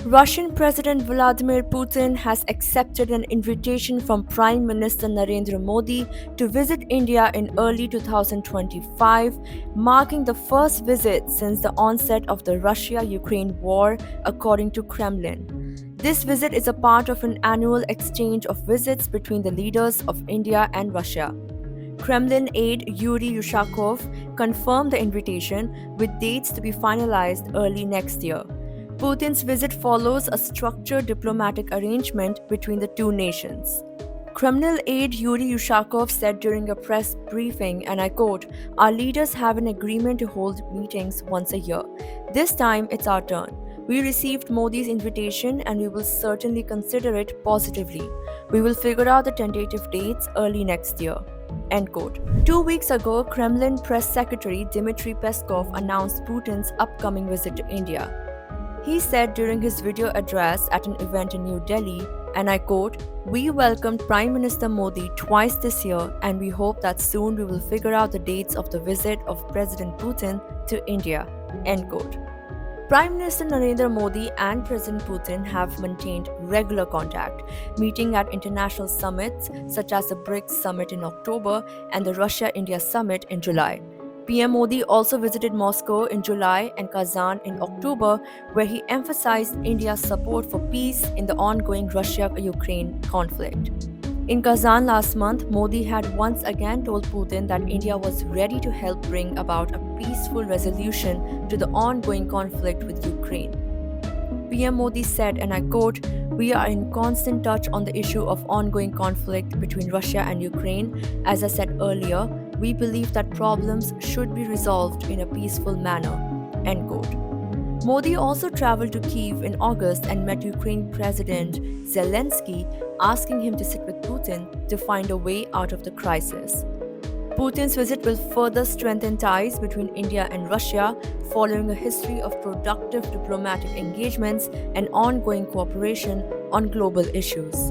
Russian President Vladimir Putin has accepted an invitation from Prime Minister Narendra Modi to visit India in early 2025, marking the first visit since the onset of the Russia Ukraine war, according to Kremlin. This visit is a part of an annual exchange of visits between the leaders of India and Russia. Kremlin aide Yuri Ushakov confirmed the invitation, with dates to be finalized early next year. Putin's visit follows a structured diplomatic arrangement between the two nations. Kremlin aide Yuri Ushakov said during a press briefing, and I quote, "Our leaders have an agreement to hold meetings once a year. This time it's our turn. We received Modi's invitation and we will certainly consider it positively. We will figure out the tentative dates early next year." End quote. 2 weeks ago, Kremlin press secretary Dmitry Peskov announced Putin's upcoming visit to India. He said during his video address at an event in New Delhi, and I quote, "We welcomed Prime Minister Modi twice this year and we hope that soon we will figure out the dates of the visit of President Putin to India." End quote. Prime Minister Narendra Modi and President Putin have maintained regular contact, meeting at international summits such as the BRICS summit in October and the Russia-India summit in July. PM Modi also visited Moscow in July and Kazan in October, where he emphasized India's support for peace in the ongoing Russia-Ukraine conflict. In Kazan last month, Modi had once again told Putin that India was ready to help bring about a peaceful resolution to the ongoing conflict with Ukraine. PM Modi said, and I quote, "We are in constant touch on the issue of ongoing conflict between Russia and Ukraine. As I said earlier, we believe that problems should be resolved in a peaceful manner." End quote. Modi also traveled to Kyiv in August and met Ukraine President Zelensky, asking him to sit with Putin to find a way out of the crisis. Putin's visit will further strengthen ties between India and Russia, following a history of productive diplomatic engagements and ongoing cooperation on global issues.